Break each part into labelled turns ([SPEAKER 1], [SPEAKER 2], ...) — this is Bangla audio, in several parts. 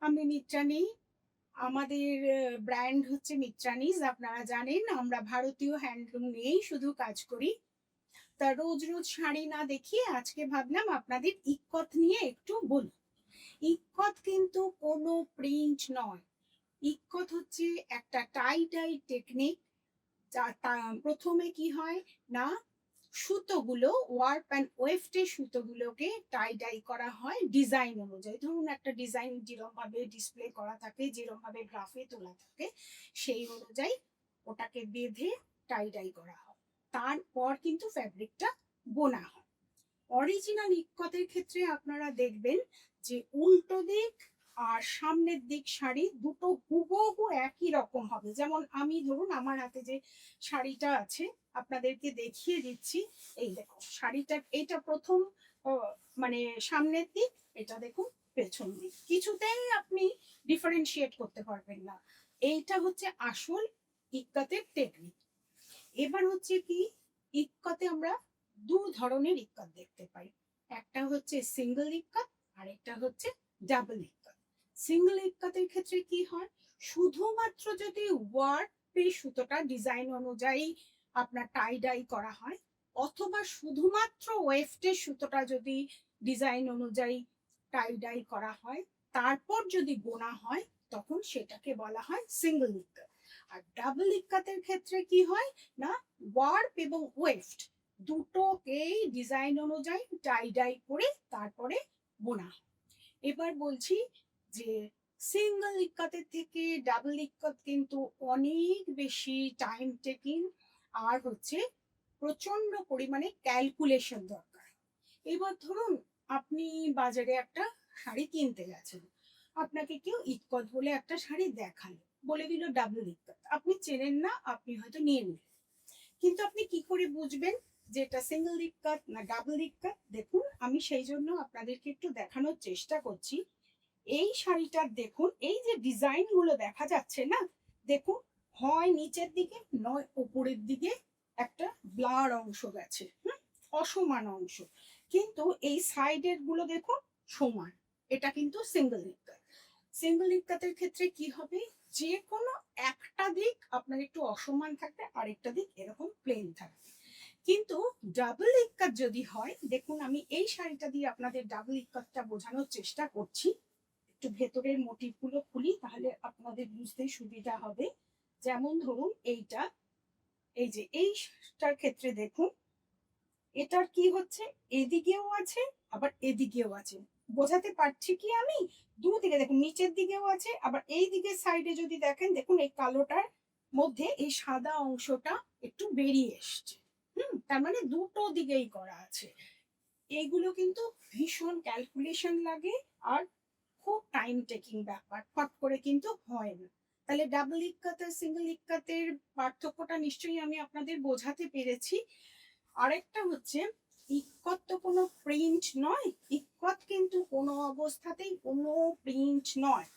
[SPEAKER 1] আমি মিত্রানি। আমাদের ব্র্যান্ড হচ্ছে মিত্রানিজ। আপনারা জানেন আমরা ভারতীয় হ্যান্ডলুম নিয়েই শুধু কাজ করি। তা রোজ রোজ শাড়ি না দেখিয়ে আজকে ভাবলাম আপনাদের ইক্কত নিয়ে একটু বলি। ইক্কত কিন্তু কোনো প্রিন্ট নয়। ইক্কত হচ্ছে একটা টাই ডাই টেকনিক। প্রথমে কি হয় না, সুতোগুলো ওয়ার্প অ্যান্ড ওয়েফটের সুতোগুলোকে টাই ডাই করা হয় ডিজাইন অনুযায়ী। ধরুন একটা ডিজাইন যেরকম ভাবে ডিসপ্লে করা থাকে, যেরকম ভাবে গ্রাফে তোলা থাকে, সেই অনুযায়ী ওটাকে বেঁধে টাই ডাই করা হয়। তারপর কিন্তু ফ্যাব্রিকটা বোনা হয়। অরিজিনাল ইক্কতের ক্ষেত্রে আপনারা দেখবেন যে উল্টো দিক আর সামনের দিক শাড়ি দুটো হুবহু একই রকম হবে। যেমন আমি ধরুন আমার হাতে যে শাড়িটা আছে আপনাদেরকে দেখিয়ে দিচ্ছি। এই দেখুন শাড়িটা, এটা প্রথম মানে সামনের দিক, এটা দেখুন পেছন দিক। কিছুতেই আপনি ডিফারেন্সিয়েট করতে পারবেন না। এইটা হচ্ছে আসল ইক্কতের টেকনিক। এবার হচ্ছে কি, ইক্কতে আমরা দু ধরনের ইক্কত দেখতে পাই। একটা হচ্ছে সিঙ্গেল ইক্কত আর একটা হচ্ছে ডাবল ইক্কত। সিঙ্গেল ইক্কতের ক্ষেত্রে কি হয়, শুধুমাত্র যদি ওয়ার্পে সুতোটা ডিজাইন অনুযায়ী আপনার টাই ডাই করা হয়, অথবা শুধুমাত্র ওয়েফটের সুতোটা যদি ডিজাইন অনুযায়ী টাই ডাই করা হয়, তারপর যদি বোনা হয়, তখন সেটাকে বলা হয় সিঙ্গেল ইক্কত। আর ডাবল ইক্কতের ক্ষেত্রে কি হয় না, ওয়ার্প এবং ওয়েফট দুটোকেই ডিজাইন অনুযায়ী টাই ডাই করে তারপরে বোনা। এবার বলছি যে সিঙ্গেল ইক্কতের থেকে ডাবল ইক্কত কিন্তু অনেক বেশি টাইম টেকিং আর হচ্ছে প্রচন্ড পরিমাণে ক্যালকুলেশন দরকার। এবার ধরুন আপনি বাজারে একটা শাড়ি কিনতে গেছেন, আপনাকে কেউ ইক্কত বলে একটা শাড়ি দেখালো, বলে দিল ডাবল ইক্কত, আপনি চেনেন না, আপনি হয়তো নিয়ে নিলেন। কিন্তু আপনি কি করে বুঝবেন যে এটা সিঙ্গেল ইক্কত না ডাবল ইক্কত? দেখুন আমি সেই জন্য আপনাদেরকে একটু দেখানোর চেষ্টা করছি। এই শাড়িটার দেখুন, এই যে ডিজাইন গুলো দেখা যাচ্ছে না, দেখুন হয় নিচের দিকে নয় উপরের দিকে একটা ব্লার অংশ গেছে, অসমান অংশ। কিন্তু এই সাইডের গুলো দেখুন সমান। এটা কিন্তু সিঙ্গেল ইক্কত। সিঙ্গেল ইক্কতের ক্ষেত্রে কি হবে, যে কোনো একটা দিক আপনার একটু অসমান থাকবে, আরেকটা দিক এরকম প্লেন থাকবে। কিন্তু ডাবল ইক্কত যদি হয়, দেখুন আমি এই শাড়িটা দিয়ে আপনাদের ডাবল ইক্কতটা বোঝানোর চেষ্টা করছি। একটু ভেতরের মোটিভগুলো খুলি, তাহলে আপনাদের বুঝতে সুবিধা হবে। যেমন ধরুন এইটা, এই যে এইটার ক্ষেত্রে দেখুন, এটার কি হচ্ছে, এদিকেও আছে আবার এদিকেও আছে। বোঝাতে পারছি কি আমি? দুদিকে দেখুন, নিচের দিকেও আছে, আবার এই দিকের সাইডে যদি দেখেন, দেখুন এই কালোটার মধ্যে এই সাদা অংশটা একটু বেরিয়ে এসছে। তার মানে দুটো দিকেই করা আছে। এইগুলো কিন্তু ভীষণ ক্যালকুলেশন লাগে আর খুব টাইম টেকিং ব্যাপার, ফট করে কিন্তু হয় না। তাহলে ডাবল ইক্কত আর সিঙ্গেল ইক্কতের পার্থক্যটা নিশ্চয়ই আমি আপনাদের বোঝাতে পেরেছি। আরেকটা হচ্ছে, ইক্কত তো কোনো প্রিন্ট নয়। ইক্কত কিন্তু কোনো অবস্থাতেই কোনো প্রিন্ট নয়।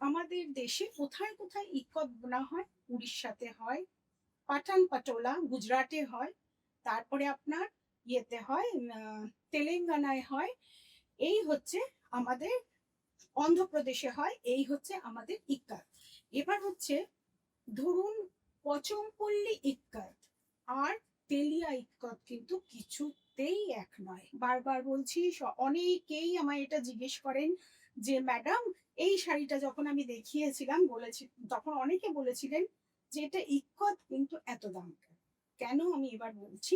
[SPEAKER 1] আমাদের দেশে কোথায় কোথায় ইক্কত বোনা হয়, উড়িষ্যাতে হয়, পাঠান পাটোলা গুজরাটে হয়, তারপরে আপনার ইয়েতে হয়, তেলেঙ্গানায় হয়, এই হচ্ছে আমাদের অন্ধ্রপ্রদেশে হয়, এই হচ্ছে আমাদের ইক্কত। এবার হচ্ছে ধরুন পচমপল্লী ইক্কত আর তেলিয়া ইক্কত কিন্তু কিছুতেই এক নয়। বারবার বলছি, অনেকেই আমায় এটা জিজ্ঞেস করেন যে ম্যাডাম এই শাড়িটা যখন আমি দেখিয়েছিলাম বলেছি, তখন অনেকে বলেছিলেন যে এটা ইক্কত কিন্তু এত দাম কেন। কেন আমি এবার বলছি,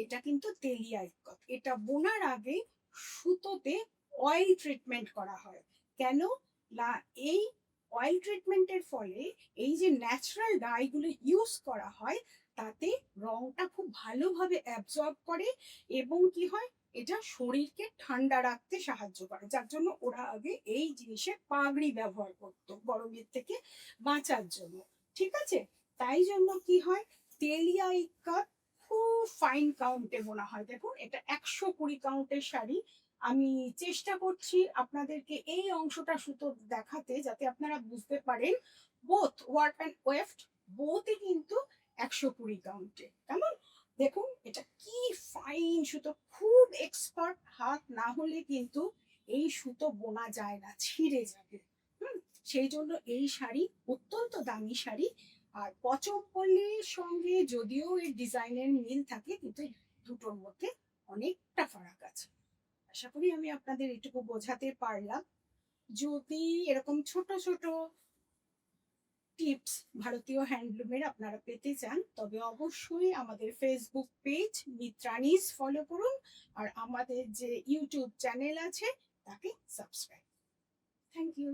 [SPEAKER 1] এটা কিন্তু তেলিয়া ইক্কত। এটা বোনার আগে সুতোতে অয়েল ট্রিটমেন্ট করা হয়। কেন না, এই অয়েল ট্রিটমেন্টের ফলে এই যে ন্যাচারাল ডাইগুলো ইউজ করা হয়, তাতে রংটা খুব ভালোভাবে অ্যাবজর্ব করে এবং কি হয়, এটা শরীরকে ঠান্ডা রাখতে সাহায্য করে। যার জন্য ওরা আগে এই জিনিসের পাগড়ি ব্যবহার করতো গরমের থেকে বাঁচার জন্য। ঠিক আছে, তাই জন্য কি হয়, তেলিয়া ইক্কত খুব ফাইন কাউন্টে বোনা হয়। দেখুন এটা 120 কাউন্টের শাড়ি। আমি চেষ্টা করছি আপনাদেরকে এই অংশটা সুতো দেখাতে, যাতে আপনারা বুঝতে পারেন বোথ ওয়ার্প অ্যান্ড ওয়েফট বোথই কিন্তু 120 কাউন্টে। কেমন দেখুন এটা কি ফাইন সুতো, খুব এক্সপার্ট হাত না হলে কিন্তু এই সুতো বোনা যায় না, ছিঁড়ে যাবে। সেই জন্য এই শাড়ি অত্যন্ত দামি শাড়ি। আর পচমপল্লির সঙ্গে যদিও এর ডিজাইনের মিল থাকে, কিন্তু দুটোর মধ্যে অনেকটা ফারাক আছে। আশা করি আমি আপনাদের এটুকু বোঝাতে পারলাম। যদি এরকম ছোট ছোট টিপস ভারতীয় হ্যান্ডলুমের আপনারা পেতে চান, তবে অবশ্যই আমাদের ফেসবুক পেজ মিত্রানিজ ফলো করুন, আর আমাদের যে ইউটিউব চ্যানেল আছে তাকে সাবস্ক্রাইব। Thank you.